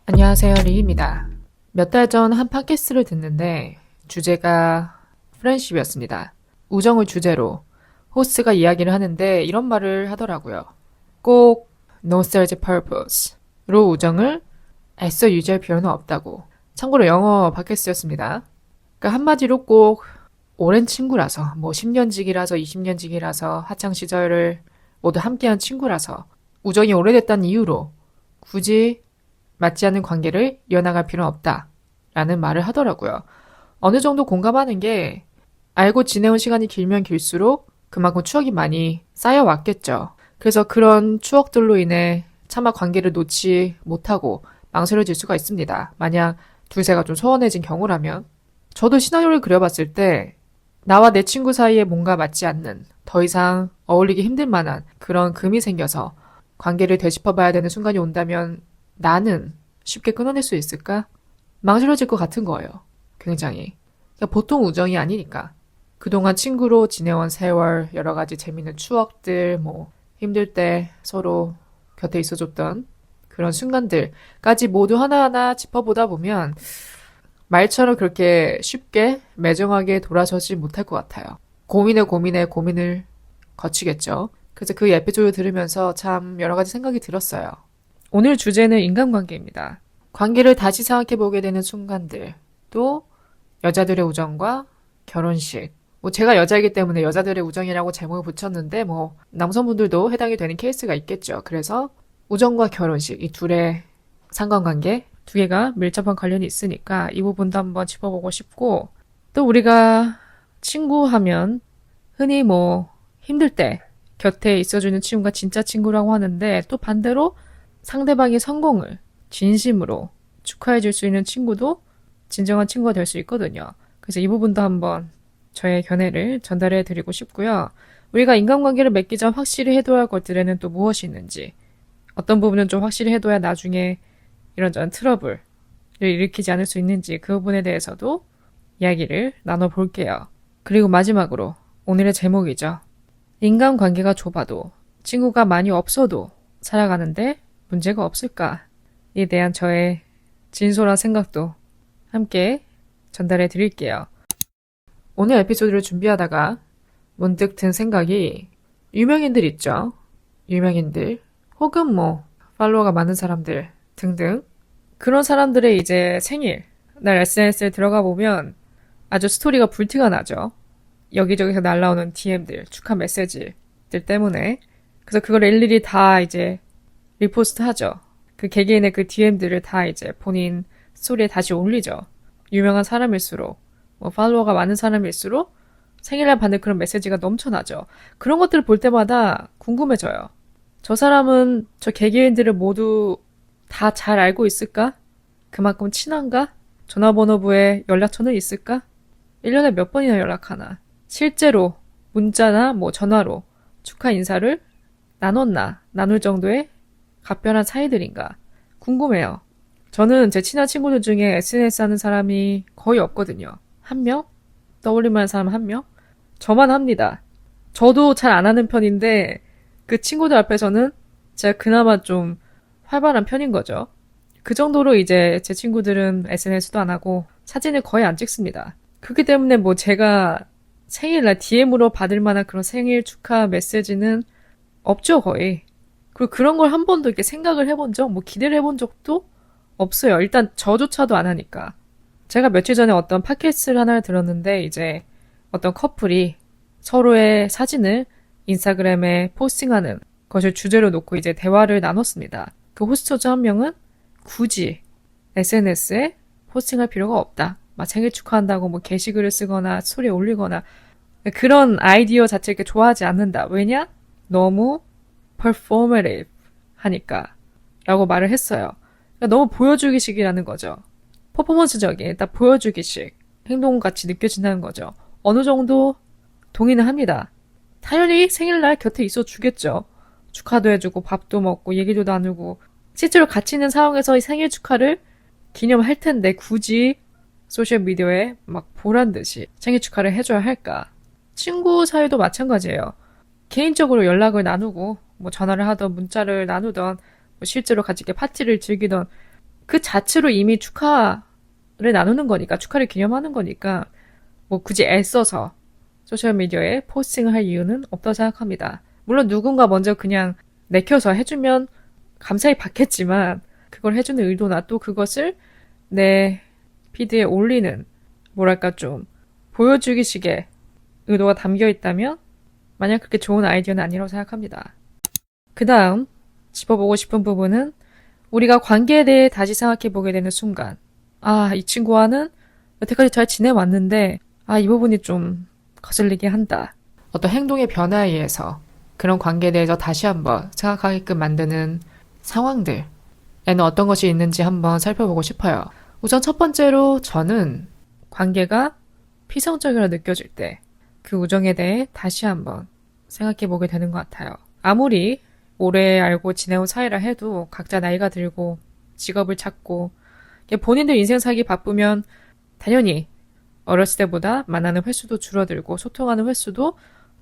안녕하세요, 리입니다. 몇 달 전 한 팟캐스트를 듣는데 주제가 프렌십이었습니다. 우정을 주제로 호스트가 이야기를 하는데 이런 말을 하더라고요. 꼭 no search purpose로 우정을 애써 유지할 필요는 없다고. 참고로 영어 팟캐스트였습니다. 그러니까 한마디로 꼭 오랜 친구라서, 10년지기라서 20년지기라서 학창시절을 모두 함께한 친구라서 우정이 오래됐다는 이유로 굳이 맞지 않는 관계를 이어나갈 필요는 없다. 라는 말을 하더라고요. 어느 정도 공감하는 게 알고 지내온 시간이 길면 길수록 그만큼 추억이 많이 쌓여왔겠죠. 그래서 그런 추억들로 인해 차마 관계를 놓지 못하고 망설여질 수가 있습니다. 만약 둘째가 좀 소원해진 경우라면. 저도 시나리오를 그려봤을 때 나와 내 친구 사이에 뭔가 맞지 않는, 더 이상 어울리기 힘들 만한 그런 금이 생겨서 관계를 되짚어봐야 되는 순간이 온다면 나는 쉽게 끊어낼 수 있을까? 망설여질 것 같은 거예요. 굉장히. 그러니까 보통 우정이 아니니까. 그동안 친구로 지내온 세월, 여러 가지 재밌는 추억들, 힘들 때 서로 곁에 있어줬던 그런 순간들까지 모두 하나하나 짚어보다 보면 말처럼 그렇게 쉽게 매정하게 돌아서지 못할 것 같아요. 고민을 거치겠죠. 그래서 그 에피소드 들으면서 참 여러 가지 생각이 들었어요. 오늘 주제는 인간관계입니다. 관계를 다시 생각해보게 되는 순간들, 또 여자들의 우정과 결혼식. 제가 여자이기 때문에 여자들의 우정이라고 제목을 붙였는데 남성분들도 해당이 되는 케이스가 있겠죠. 그래서 우정과 결혼식, 이 둘의 상관관계, 두 개가 밀접한 관련이 있으니까 이 부분도 한번 짚어보고 싶고, 또 우리가 친구하면 흔히 힘들 때 곁에 있어주는 친구가 진짜 친구라고 하는데, 또 반대로 상대방의 성공을 진심으로 축하해줄 수 있는 친구도 진정한 친구가 될 수 있거든요. 그래서 이 부분도 한번 저의 견해를 전달해드리고 싶고요. 우리가 인간관계를 맺기 전 확실히 해둬야 할 것들에는 또 무엇이 있는지, 어떤 부분은 좀 확실히 해둬야 나중에 이런저런 트러블을 일으키지 않을 수 있는지, 그 부분에 대해서도 이야기를 나눠볼게요. 그리고 마지막으로 오늘의 제목이죠. 인간관계가 좁아도, 친구가 많이 없어도 살아가는데 문제가 없을까에 대한 저의 진솔한 생각도 함께 전달해 드릴게요. 오늘 에피소드를 준비하다가 문득 든 생각이, 유명인들 있죠. 유명인들 혹은 팔로워가 많은 사람들 등등, 그런 사람들의 이제 생일 날 SNS에 들어가 보면 아주 스토리가 불티가 나죠. 여기저기서 날라오는 DM들, 축하 메시지들 때문에. 그래서 그걸 일일이 다 이제 리포스트 하죠. 그 개개인의 그 DM들을 다 이제 본인 스토리에 다시 올리죠. 유명한 사람일수록, 팔로워가 많은 사람일수록 생일날 받는 그런 메시지가 넘쳐나죠. 그런 것들을 볼 때마다 궁금해져요. 저 사람은 저 개개인들을 모두 다 잘 알고 있을까? 그만큼 친한가? 전화번호부에 연락처는 있을까? 1년에 몇 번이나 연락하나? 실제로 문자나 전화로 축하 인사를 나눌 정도의 각별한 사이들인가? 궁금해요. 저는 제 친한 친구들 중에 SNS 하는 사람이 거의 없거든요. 한 명? 떠올릴만한 사람 한 명? 저만 합니다. 저도 잘 안 하는 편인데 그 친구들 앞에서는 제가 그나마 좀 활발한 편인 거죠. 그 정도로 이제 제 친구들은 SNS도 안 하고 사진을 거의 안 찍습니다. 그렇기 때문에 제가 생일날 DM으로 받을 만한 그런 생일 축하 메시지는 없죠, 거의. 그리고 그런 걸 한 번도 이렇게 생각을 해본 적, 기대를 해본 적도 없어요. 일단 저조차도 안 하니까. 제가 며칠 전에 어떤 팟캐스트를 하나를 들었는데, 이제 어떤 커플이 서로의 사진을 인스타그램에 포스팅하는 것을 주제로 놓고 이제 대화를 나눴습니다. 그 호스트자 한 명은 굳이 SNS에 포스팅할 필요가 없다. 생일 축하한다고 게시글을 쓰거나 스토리에 올리거나 그런 아이디어 자체 이렇게 좋아하지 않는다. 왜냐? 너무 performative 하니까 라고 말을 했어요. 그러니까 너무 보여주기식이라는 거죠. 퍼포먼스적인, 딱 보여주기식 행동같이 느껴진다는 거죠. 어느 정도 동의는 합니다. 당연히 생일날 곁에 있어 주겠죠. 축하도 해주고 밥도 먹고 얘기도 나누고 실제로 같이 있는 상황에서 이 생일 축하를 기념할 텐데 굳이 소셜미디어에 보란 듯이 생일 축하를 해줘야 할까? 친구 사이도 마찬가지예요. 개인적으로 연락을 나누고 전화를 하던 문자를 나누던 실제로 같이 이렇게 파티를 즐기던 그 자체로 이미 축하를 나누는 거니까, 축하를 기념하는 거니까, 뭐 굳이 애써서 소셜미디어에 포스팅을 할 이유는 없다고 생각합니다. 물론 누군가 먼저 그냥 내켜서 해주면 감사히 받겠지만, 그걸 해주는 의도나 또 그것을 내 피드에 올리는, 뭐랄까 좀, 보여주기식의 의도가 담겨 있다면, 만약 그렇게 좋은 아이디어는 아니라고 생각합니다. 그 다음, 짚어보고 싶은 부분은, 우리가 관계에 대해 다시 생각해보게 되는 순간, 아, 이 친구와는 여태까지 잘 지내왔는데, 아, 이 부분이 좀 거슬리게 한다. 어떤 행동의 변화에 의해서 그런 관계에 대해서 다시 한번 생각하게끔 만드는 상황들에는 어떤 것이 있는지 한번 살펴보고 싶어요. 우선 첫 번째로 저는 관계가 피성적이라 느껴질 때 그 우정에 대해 다시 한번 생각해보게 되는 것 같아요. 아무리 오래 알고 지내온 사이라 해도 각자 나이가 들고 직업을 찾고 본인들 인생 살기 바쁘면 당연히 어렸을 때보다 만나는 횟수도 줄어들고 소통하는 횟수도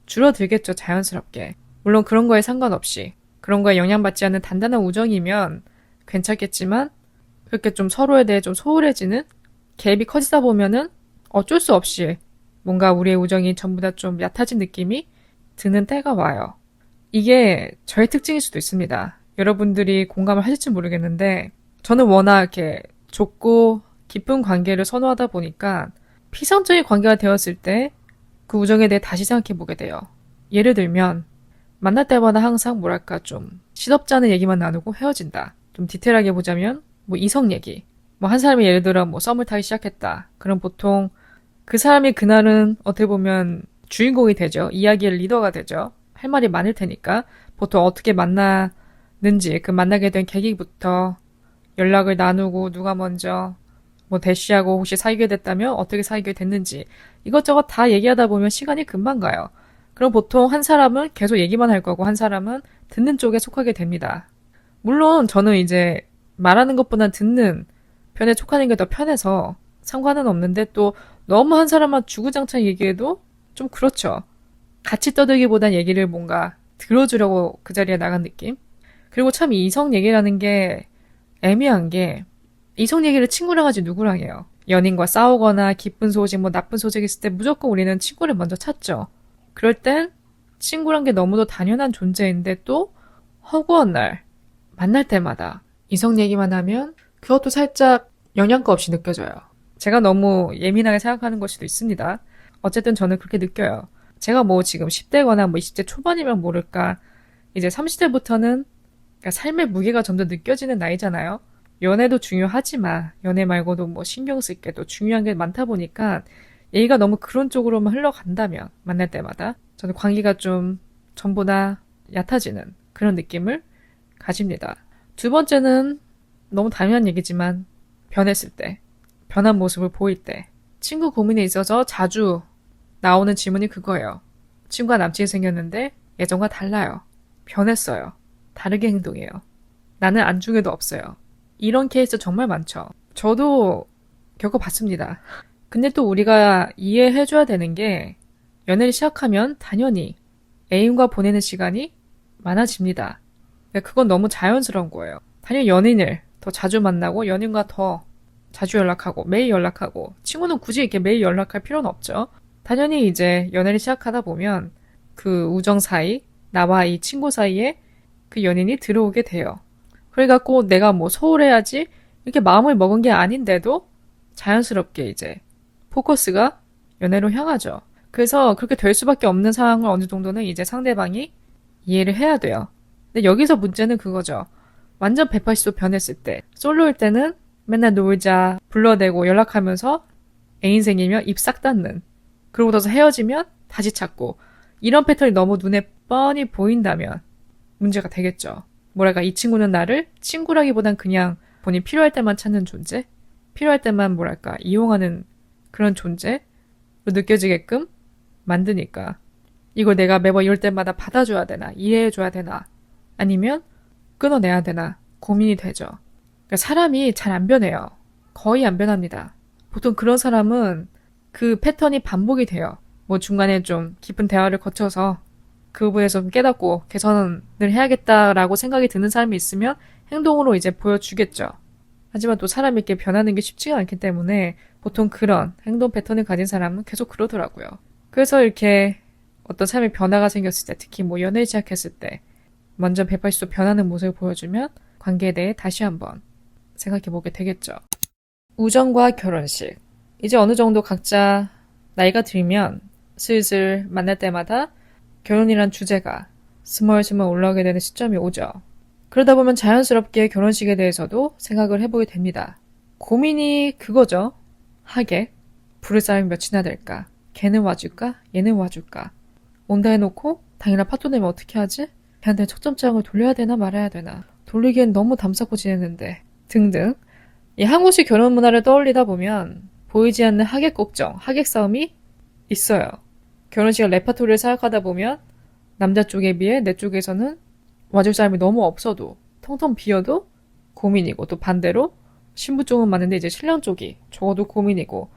줄어들겠죠, 자연스럽게. 물론 그런 거에 상관없이 그런 거에 영향받지 않는 단단한 우정이면 괜찮겠지만 그렇게 좀 서로에 대해 좀 소홀해지는 갭이 커지다 보면은 어쩔 수 없이 뭔가 우리의 우정이 전부 다 좀 얕아진 느낌이 드는 때가 와요. 이게 저의 특징일 수도 있습니다. 여러분들이 공감을 하실지 모르겠는데 저는 워낙 이렇게 좁고 깊은 관계를 선호하다 보니까 피성적인 관계가 되었을 때 그 우정에 대해 다시 생각해 보게 돼요. 예를 들면 만날 때마다 항상 뭐랄까 좀 시덥지 않은 얘기만 나누고 헤어진다. 좀 디테일하게 보자면 뭐 이성 얘기. 뭐 한 사람이 예를 들어 뭐 썸을 타기 시작했다. 그럼 보통 그 사람이 그날은 어떻게 보면 주인공이 되죠. 이야기의 리더가 되죠. 할 말이 많을 테니까 보통 어떻게 만나는지 그 만나게 된 계기부터 연락을 나누고 누가 먼저 뭐 대쉬하고 혹시 사귀게 됐다면 어떻게 사귀게 됐는지 이것저것 다 얘기하다 보면 시간이 금방 가요. 그럼 보통 한 사람은 계속 얘기만 할 거고 한 사람은 듣는 쪽에 속하게 됩니다. 물론 저는 이제 말하는 것보다 듣는 편에 속하는 게 더 편해서 상관은 없는데 또 너무 한 사람만 주구장창 얘기해도 좀 그렇죠. 같이 떠들기보단 얘기를 뭔가 들어주려고 그 자리에 나간 느낌? 그리고 참 이성 얘기라는 게 애매한 게 이성 얘기를 친구랑 하지 누구랑 해요. 연인과 싸우거나 기쁜 소식 뭐 나쁜 소식 있을 때 무조건 우리는 친구를 먼저 찾죠. 그럴 땐 친구란 게 너무도 당연한 존재인데 또 허구한 날 만날 때마다 이성 얘기만 하면 그것도 살짝 영양가 없이 느껴져요. 제가 너무 예민하게 생각하는 걸 수도 있습니다. 어쨌든 저는 그렇게 느껴요. 제가 뭐 지금 10대거나 뭐 20대 초반이면 모를까 이제 30대부터는 그러니까 삶의 무게가 점점 느껴지는 나이잖아요. 연애도 중요하지만 연애 말고도 뭐 신경 쓸 게 또 중요한 게 많다 보니까 얘기가 너무 그런 쪽으로만 흘러간다면 만날 때마다 저는 관계가 좀 전보다 얕아지는 그런 느낌을 가집니다. 두 번째는 너무 당연한 얘기지만 변했을 때, 변한 모습을 보일 때 친구 고민에 있어서 자주 나오는 질문이 그거예요. 친구가 남친이 생겼는데 예전과 달라요. 변했어요. 다르게 행동해요. 나는 안중에도 없어요. 이런 케이스 정말 많죠. 저도 겪어봤습니다. 근데 또 우리가 이해해줘야 되는 게 연애를 시작하면 당연히 애인과 보내는 시간이 많아집니다. 그건 너무 자연스러운 거예요. 당연히 연인을 더 자주 만나고 연인과 더 자주 연락하고 매일 연락하고 친구는 굳이 이렇게 매일 연락할 필요는 없죠. 당연히 이제 연애를 시작하다 보면 그 우정 사이, 나와 이 친구 사이에 그 연인이 들어오게 돼요. 그래갖고 내가 뭐 소홀해야지 이렇게 마음을 먹은 게 아닌데도 자연스럽게 이제 포커스가 연애로 향하죠. 그래서 그렇게 될 수밖에 없는 상황을 어느 정도는 이제 상대방이 이해를 해야 돼요. 근데 여기서 문제는 그거죠. 완전 180도 변했을 때, 솔로일 때는 맨날 놀자, 불러대고 연락하면서 애인 생기면 입 싹 닫는. 그러고 나서 헤어지면 다시 찾고. 이런 패턴이 너무 눈에 뻔히 보인다면 문제가 되겠죠. 뭐랄까, 이 친구는 나를 친구라기보단 그냥 본인 필요할 때만 찾는 존재? 필요할 때만 뭐랄까, 이용하는 그런 존재로 느껴지게끔 만드니까. 이걸 내가 매번 이럴 때마다 받아줘야 되나, 이해해줘야 되나, 아니면 끊어내야 되나 고민이 되죠. 그러니까 사람이 잘 안 변해요. 거의 안 변합니다. 보통 그런 사람은 그 패턴이 반복이 돼요. 뭐 중간에 좀 깊은 대화를 거쳐서 그 부분에서 깨닫고 개선을 해야겠다라고 생각이 드는 사람이 있으면 행동으로 이제 보여주겠죠. 하지만 또 사람이 이렇게 변하는 게 쉽지가 않기 때문에 보통 그런 행동 패턴을 가진 사람은 계속 그러더라고요. 그래서 이렇게 어떤 삶의 변화가 생겼을 때, 특히 뭐 연애를 시작했을 때 먼저 180도 변하는 모습을 보여주면 관계에 대해 다시 한번 생각해보게 되겠죠. 우정과 결혼식. 이제 어느 정도 각자 나이가 들면 슬슬 만날 때마다 결혼이란 주제가 스멀스멀 올라오게 되는 시점이 오죠. 그러다 보면 자연스럽게 결혼식에 대해서도 생각을 해보게 됩니다. 고민이 그거죠. 하객. 부를 사람이 몇이나 될까? 걔는 와줄까? 얘는 와줄까? 온다 해놓고 당일날 파토 내면 어떻게 하지? 걔한테 초점장을 돌려야 되나 말아야 되나? 돌리기엔 너무 담쌓고 지냈는데 등등. 이 한국식 결혼 문화를 떠올리다 보면 보이지 않는 하객 걱정, 하객 싸움이 있어요. 결혼식 레파토리를 생각하다 보면 남자 쪽에 비해 내 쪽에서는 와줄 사람이 너무 없어도 텅텅 비어도 고민이고, 또 반대로 신부 쪽은 많은데 이제 신랑 쪽이 적어도 고민이고,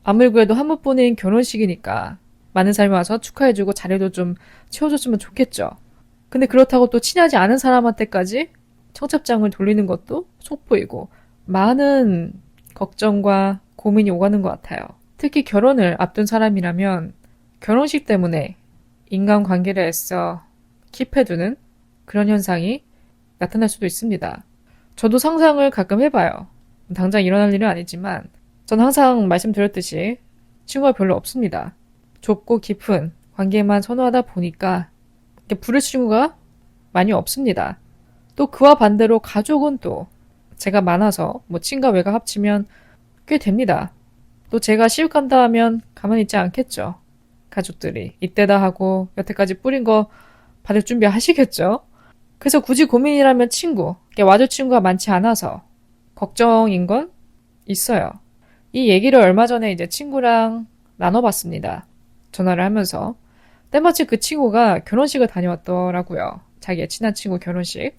아무리 그래도 한 번뿐인 결혼식이니까 많은 사람이 와서 축하해주고 자리도 좀 채워줬으면 좋겠죠. 근데 그렇다고 또 친하지 않은 사람한테까지 청첩장을 돌리는 것도 속보이고 많은 걱정과 고민이 오가는 것 같아요. 특히 결혼을 앞둔 사람이라면 결혼식 때문에 인간관계를 애써 킵해두는 그런 현상이 나타날 수도 있습니다. 저도 상상을 가끔 해봐요. 당장 일어날 일은 아니지만 전 항상 말씀드렸듯이 친구가 별로 없습니다. 좁고 깊은 관계만 선호하다 보니까 부를 친구가 많이 없습니다. 또 그와 반대로 가족은 또 제가 많아서 뭐 친가 외가 합치면 꽤 됩니다. 또 제가 시집 간다 하면 가만히 있지 않겠죠. 가족들이 이때다 하고 여태까지 뿌린 거 받을 준비 하시겠죠. 그래서 굳이 고민이라면 친구, 와줄 친구가 많지 않아서 걱정인 건 있어요. 이 얘기를 얼마 전에 이제 친구랑 나눠봤습니다. 전화를 하면서. 때마침 그 친구가 결혼식을 다녀왔더라고요. 자기의 친한 친구 결혼식.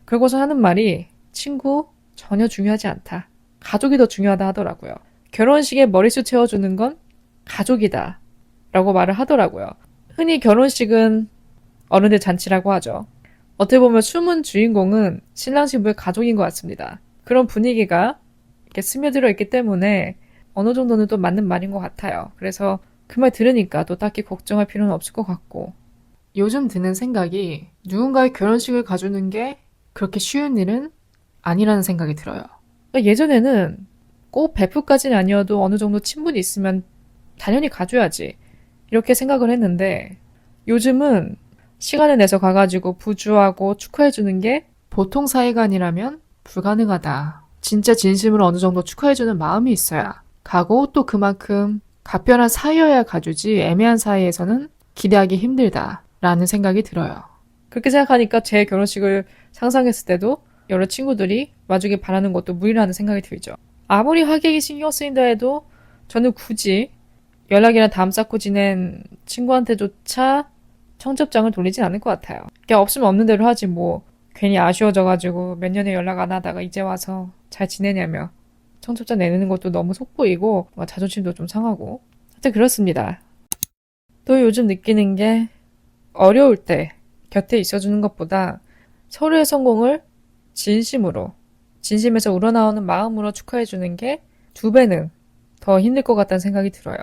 그러고서 하는 말이 친구 전혀 중요하지 않다. 가족이 더 중요하다 하더라고요. 결혼식에 머리숱 채워주는 건 가족이다 라고 말을 하더라고요. 흔히 결혼식은 어른들 잔치라고 하죠. 어떻게 보면 숨은 주인공은 신랑 신부의 가족인 것 같습니다. 그런 분위기가 이렇게 스며들어 있기 때문에 어느 정도는 또 맞는 말인 것 같아요. 그래서 그 말 들으니까 또 딱히 걱정할 필요는 없을 것 같고, 요즘 드는 생각이 누군가의 결혼식을 가주는 게 그렇게 쉬운 일은 아니라는 생각이 들어요. 그러니까 예전에는 꼭 베프까지는 아니어도 어느 정도 친분이 있으면 당연히 가줘야지 이렇게 생각을 했는데, 요즘은 시간을 내서 가가지고 부주하고 축하해주는 게 보통 사이가 아니라면 불가능하다. 진짜 진심으로 어느 정도 축하해주는 마음이 있어야 가고, 또 그만큼 각별한 사이여야 가주지 애매한 사이에서는 기대하기 힘들다라는 생각이 들어요. 그렇게 생각하니까 제 결혼식을 상상했을 때도 여러 친구들이 와주길 바라는 것도 무리라는 생각이 들죠. 아무리 하객이 신경 쓰인다 해도 저는 굳이 연락이나 담 쌓고 지낸 친구한테조차 청첩장을 돌리진 않을 것 같아요. 그냥 없으면 없는 대로 하지 뭐 괜히 아쉬워져가지고 몇 년에 연락 안 하다가 이제 와서 잘 지내냐며 청첩장 내는 것도 너무 속보이고 자존심도 좀 상하고, 하여튼 그렇습니다. 또 요즘 느끼는 게 어려울 때 곁에 있어주는 것보다 서로의 성공을 진심으로, 진심에서 우러나오는 마음으로 축하해주는 게 2배는 더 힘들 것 같다는 생각이 들어요.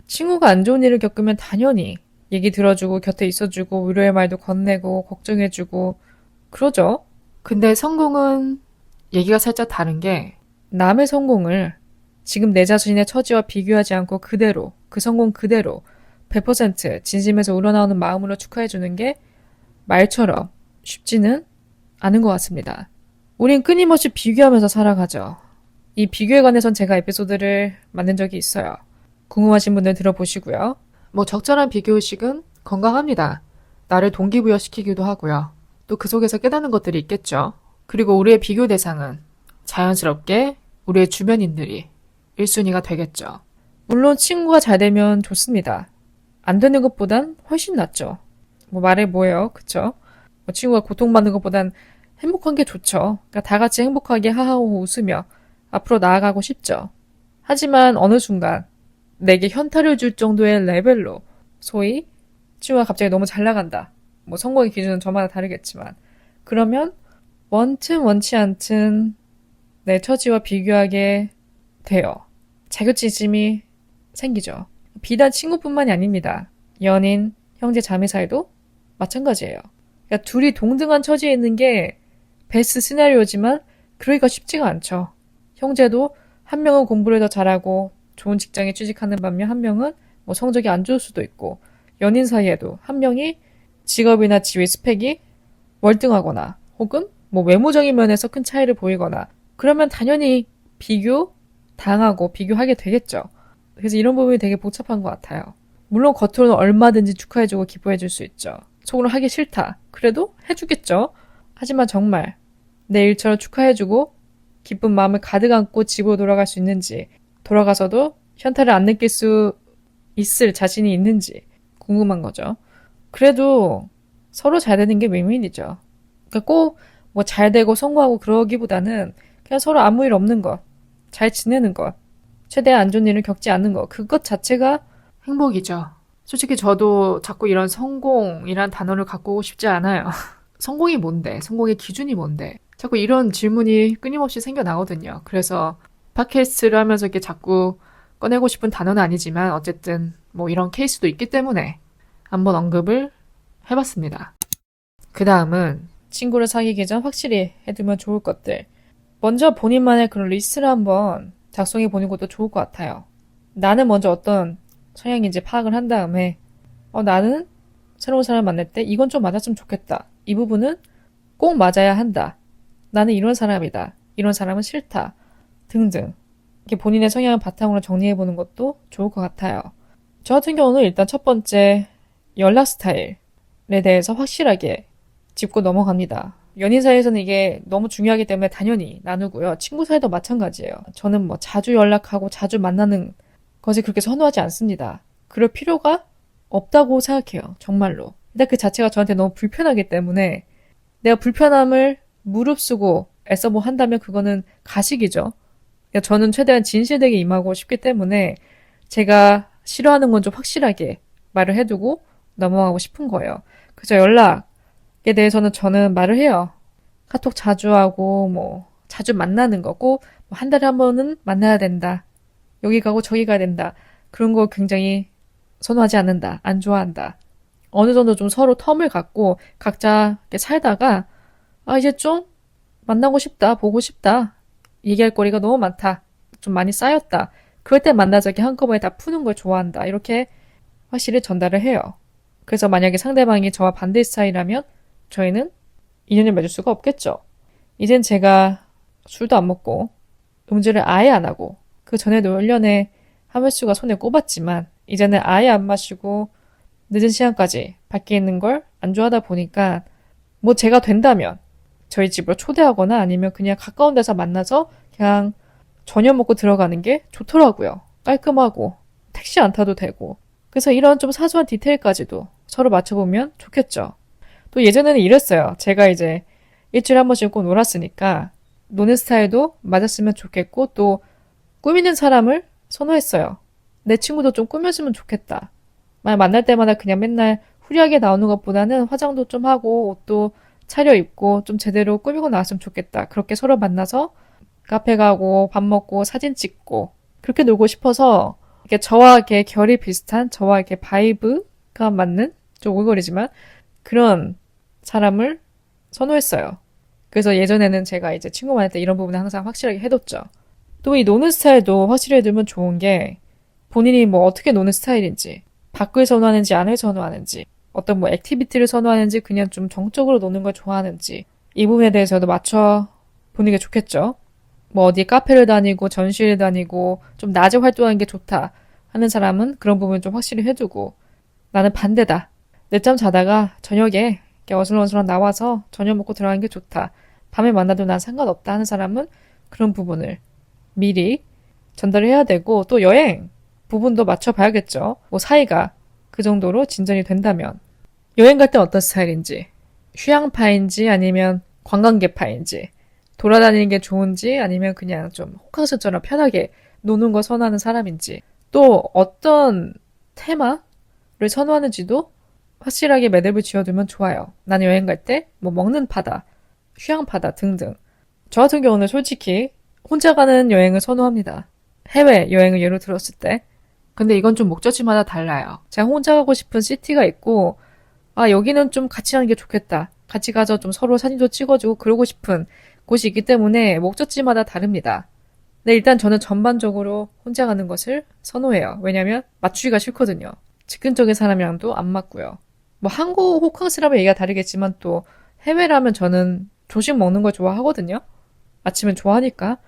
친구가 안 좋은 일을 겪으면 당연히 얘기 들어주고 곁에 있어주고 위로의 말도 건네고 걱정해주고 그러죠. 근데 성공은 얘기가 살짝 다른 게, 남의 성공을 지금 내 자신의 처지와 비교하지 않고 그대로, 그 성공 그대로 100% 진심에서 우러나오는 마음으로 축하해주는 게 말처럼 쉽지는 않은 것 같습니다. 우린 끊임없이 비교하면서 살아가죠. 이 비교에 관해선 제가 에피소드를 만든 적이 있어요. 궁금하신 분들 들어보시고요. 뭐 적절한 비교의식은 건강합니다. 나를 동기부여시키기도 하고요. 또 그 속에서 깨닫는 것들이 있겠죠. 그리고 우리의 비교 대상은 자연스럽게 우리의 주변인들이 1순위가 되겠죠. 물론 친구가 잘 되면 좋습니다. 안 되는 것보단 훨씬 낫죠. 뭐 말해 뭐예요, 그쵸? 뭐 친구가 고통받는 것보단 행복한 게 좋죠. 그러니까 다 같이 행복하게 하하호 웃으며 앞으로 나아가고 싶죠. 하지만 어느 순간 내게 현타를 줄 정도의 레벨로, 소위 친구가 갑자기 너무 잘 나간다. 뭐 성공의 기준은 저마다 다르겠지만, 그러면 원튼 원치 않든 내 처지와 비교하게 돼요. 자격지심이 생기죠. 비단 친구뿐만이 아닙니다. 연인, 형제, 자매 사이도 마찬가지예요. 그러니까 둘이 동등한 처지에 있는 게 베스트 시나리오지만 그러기가 쉽지가 않죠. 형제도 한 명은 공부를 더 잘하고 좋은 직장에 취직하는 반면 한 명은 뭐 성적이 안 좋을 수도 있고, 연인 사이에도 한 명이 직업이나 지위 스펙이 월등하거나 혹은 뭐 외모적인 면에서 큰 차이를 보이거나 그러면 당연히 비교 당하고 비교하게 되겠죠. 그래서 이런 부분이 되게 복잡한 것 같아요. 물론 겉으로는 얼마든지 축하해주고 기뻐해줄 수 있죠. 속으로 하기 싫다. 그래도 해주겠죠. 하지만 정말 내 일처럼 축하해주고 기쁜 마음을 가득 안고 집으로 돌아갈 수 있는지, 돌아가서도 현타를 안 느낄 수 있을 자신이 있는지 궁금한 거죠. 그래도 서로 잘 되는 게 윈윈이죠. 그러니까 꼭 뭐 잘 되고 성공하고 그러기보다는 그냥 서로 아무 일 없는 것, 잘 지내는 것, 최대한 안 좋은 일을 겪지 않는 것, 그것 자체가 행복이죠. 솔직히 저도 자꾸 이런 성공이란 단어를 갖고 싶지 않아요. 성공이 뭔데? 성공의 기준이 뭔데? 자꾸 이런 질문이 끊임없이 생겨나거든요. 그래서 팟캐스트를 하면서 이렇게 자꾸 꺼내고 싶은 단어는 아니지만 어쨌든 뭐 이런 케이스도 있기 때문에 한번 언급을 해봤습니다. 그 다음은 친구를 사귀기 전 확실히 해두면 좋을 것들. 먼저 본인만의 그런 리스트를 한번 작성해 보는 것도 좋을 것 같아요. 나는 먼저 어떤 성향인지 파악을 한 다음에 나는 새로운 사람을 만날 때 이건 좀 맞았으면 좋겠다. 이 부분은 꼭 맞아야 한다. 나는 이런 사람이다. 이런 사람은 싫다. 등등. 이렇게 본인의 성향을 바탕으로 정리해 보는 것도 좋을 것 같아요. 저 같은 경우는 일단 첫 번째 연락 스타일에 대해서 확실하게 짚고 넘어갑니다. 연인 사이에서는 이게 너무 중요하기 때문에 당연히 나누고요. 친구 사이도 마찬가지예요. 저는 뭐 자주 연락하고 자주 만나는 것을 그렇게 선호하지 않습니다. 그럴 필요가 없다고 생각해요. 정말로. 일단 그 자체가 저한테 너무 불편하기 때문에 내가 불편함을 무릅쓰고 애써 뭐 한다면 그거는 가식이죠. 그러니까 저는 최대한 진실되게 임하고 싶기 때문에 제가 싫어하는 건 좀 확실하게 말을 해두고 넘어가고 싶은 거예요. 그래서 연락에 대해서는 저는 말을 해요. 카톡 자주 하고 뭐 자주 만나는 거고 뭐 한 달에 한 번은 만나야 된다. 여기 가고 저기 가야 된다. 그런 거 굉장히 선호하지 않는다. 안 좋아한다. 어느 정도 좀 서로 텀을 갖고 각자 이렇게 살다가 이제 좀 만나고 싶다. 보고 싶다. 얘기할 거리가 너무 많다. 좀 많이 쌓였다. 그럴 때 만나자 이렇게 한꺼번에 다 푸는 걸 좋아한다. 이렇게 확실히 전달을 해요. 그래서 만약에 상대방이 저와 반대 스타일이라면 저희는 인연을 맺을 수가 없겠죠. 이젠 제가 술도 안 먹고 음주를 아예 안 하고 그 전에도 1년에 한 횟수가 손에 꼽았지만 이제는 아예 안 마시고 늦은 시간까지 밖에 있는 걸 안 좋아하다 보니까 뭐 제가 된다면 저희 집으로 초대하거나 아니면 그냥 가까운 데서 만나서 그냥 저녁 먹고 들어가는 게 좋더라고요. 깔끔하고 택시 안 타도 되고. 그래서 이런 좀 사소한 디테일까지도 서로 맞춰보면 좋겠죠. 또 예전에는 이랬어요. 제가 이제 일주일에 한 번씩 꼭 놀았으니까 노는 스타일도 맞았으면 좋겠고 또 꾸미는 사람을 선호했어요. 내 친구도 좀 꾸몄으면 좋겠다. 만날 때마다 그냥 맨날 후리하게 나오는 것보다는 화장도 좀 하고 옷도 차려입고 좀 제대로 꾸미고 나왔으면 좋겠다. 그렇게 서로 만나서 카페 가고 밥 먹고 사진 찍고 그렇게 놀고 싶어서 이렇게 저와 이렇게 결이 비슷한 저와 이렇게 바이브가 맞는 좀 오글거리지만 그런 사람을 선호했어요. 그래서 예전에는 제가 이제 친구 만날 때 이런 부분을 항상 확실하게 해뒀죠. 또 이 노는 스타일도 확실히 해두면 좋은 게 본인이 뭐 어떻게 노는 스타일인지 밖을 선호하는지 안을 선호하는지 어떤 뭐 액티비티를 선호하는지 그냥 좀 정적으로 노는 걸 좋아하는지 이 부분에 대해서도 맞춰 보는 게 좋겠죠. 뭐 어디 카페를 다니고 전시를 다니고 좀 낮에 활동하는 게 좋다 하는 사람은 그런 부분 좀 확실히 해두고 나는 반대다. 늦잠 자다가 저녁에 이렇게 어슬렁어슬렁 나와서 저녁 먹고 들어가는 게 좋다. 밤에 만나도 난 상관없다 하는 사람은 그런 부분을 미리 전달을 해야 되고 또 여행 부분도 맞춰봐야겠죠. 뭐 사이가 그 정도로 진전이 된다면 여행 갈 때 어떤 스타일인지 휴양파인지 아니면 관광객파인지 돌아다니는 게 좋은지 아니면 그냥 좀 호캉스처럼 편하게 노는 걸 선호하는 사람인지 또 어떤 테마를 선호하는지도 확실하게 매듭을 지어두면 좋아요. 나는 여행 갈 때 뭐 먹는 파다, 휴양파다 등등. 저 같은 경우는 솔직히 혼자 가는 여행을 선호합니다. 해외 여행을 예로 들었을 때. 근데 이건 좀 목적지마다 달라요. 제가 혼자 가고 싶은 시티가 있고, 아, 여기는 좀 같이 가는 게 좋겠다. 같이 가서 좀 서로 사진도 찍어주고 그러고 싶은 곳이 있기 때문에 목적지마다 다릅니다. 근데 일단 저는 전반적으로 혼자 가는 것을 선호해요. 왜냐면 맞추기가 싫거든요. 즉흥적인 사람이랑도 안 맞고요. 뭐 한국 호캉스라면 얘기가 다르겠지만 또 해외라면 저는 조식 먹는 걸 좋아하거든요. 아침엔 좋아하니까.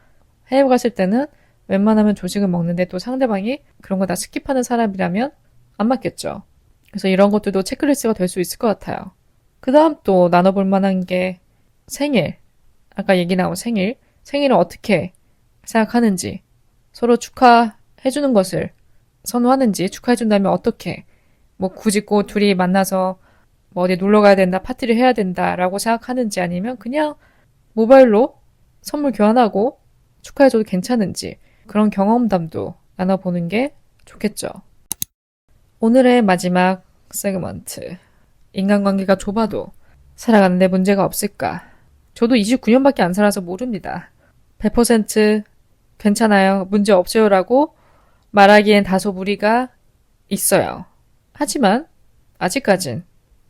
해외 갔을 때는 웬만하면 조식을 먹는데 또 상대방이 그런 거 다 스킵하는 사람이라면 안 맞겠죠. 그래서 이런 것들도 체크리스트가 될 수 있을 것 같아요. 그 다음 또 나눠볼 만한 게 생일. 아까 얘기 나온 생일. 생일을 어떻게 생각하는지, 서로 축하해주는 것을 선호하는지, 축하해준다면 어떻게, 뭐 굳이 꼭 둘이 만나서 뭐 어디 놀러 가야 된다, 파티를 해야 된다라고 생각하는지 아니면 그냥 모바일로 선물 교환하고 축하해줘도 괜찮은지 그런 경험담도 나눠보는 게 좋겠죠. 오늘의 마지막 세그먼트. 인간관계가 좁아도 살아가는데 문제가 없을까? 저도 29년밖에 안 살아서 모릅니다. 100% 괜찮아요, 문제 없어요라고 말하기엔 다소 무리가 있어요. 하지만 아직까진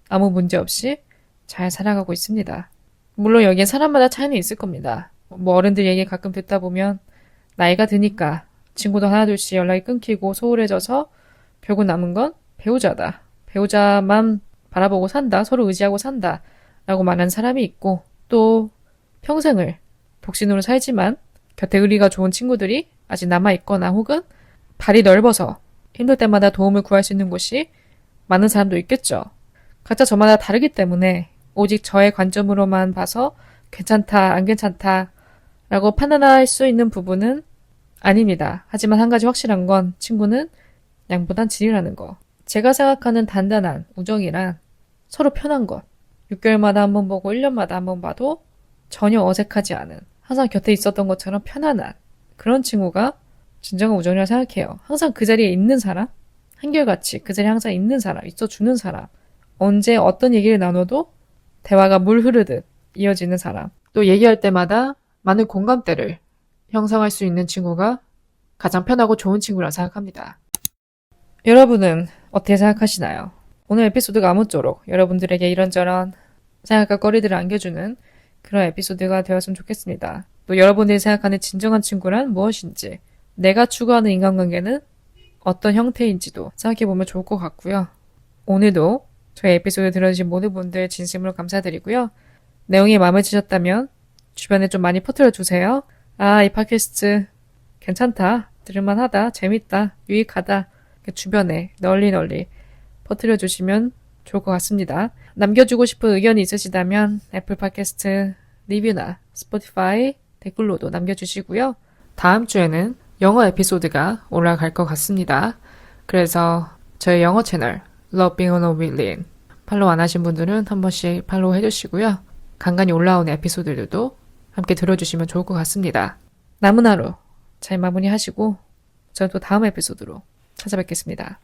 아무 문제 없이 잘 살아가고 있습니다. 물론 여기엔 사람마다 차이는 있을 겁니다. 뭐 어른들 얘기 가끔 듣다 보면 나이가 드니까 친구도 하나둘씩 연락이 끊기고 소홀해져서 결국 남은 건 배우자다. 배우자만 바라보고 산다. 서로 의지하고 산다. 라고 말하는 사람이 있고 또 평생을 독신으로 살지만 곁에 의리가 좋은 친구들이 아직 남아있거나 혹은 발이 넓어서 힘들 때마다 도움을 구할 수 있는 곳이 많은 사람도 있겠죠. 각자 저마다 다르기 때문에 오직 저의 관점으로만 봐서 괜찮다, 안 괜찮다 라고 판단할 수 있는 부분은 아닙니다. 하지만 한 가지 확실한 건 친구는 양보단 질이라는 거. 제가 생각하는 단단한 우정이란 서로 편한 것. 6개월마다 한 번 보고 1년마다 한 번 봐도 전혀 어색하지 않은, 항상 곁에 있었던 것처럼 편안한 그런 친구가 진정한 우정이라고 생각해요. 항상 그 자리에 있는 사람, 한결같이 그 자리에 항상 있는 사람, 있어주는 사람, 언제 어떤 얘기를 나눠도 대화가 물 흐르듯 이어지는 사람, 또 얘기할 때마다 많은 공감대를 형성할 수 있는 친구가 가장 편하고 좋은 친구라 생각합니다. 여러분은 어떻게 생각하시나요? 오늘 에피소드가 아무쪼록 여러분들에게 이런저런 생각과 거리들을 안겨주는 그런 에피소드가 되었으면 좋겠습니다. 또 여러분들이 생각하는 진정한 친구란 무엇인지, 내가 추구하는 인간관계는 어떤 형태인지도 생각해보면 좋을 것 같고요. 오늘도 저희 에피소드 들어주신 모든 분들 진심으로 감사드리고요. 내용이 마음에 드셨다면 주변에 좀 많이 퍼뜨려주세요. 아, 이 팟캐스트 괜찮다, 들을만하다, 재밌다, 유익하다, 주변에 널리 퍼뜨려주시면 좋을 것 같습니다. 남겨주고 싶은 의견이 있으시다면 애플 팟캐스트 리뷰나 스포티파이 댓글로도 남겨주시고요. 다음 주에는 영어 에피소드가 올라갈 것 같습니다. 그래서 저희 영어 채널 Love Being on a Willing 팔로우 안 하신 분들은 한 번씩 팔로우 해주시고요. 간간히 올라오는 에피소드들도 함께 들어주시면 좋을 것 같습니다. 남은 하루 잘 마무리하시고 저는 또 다음 에피소드로 찾아뵙겠습니다.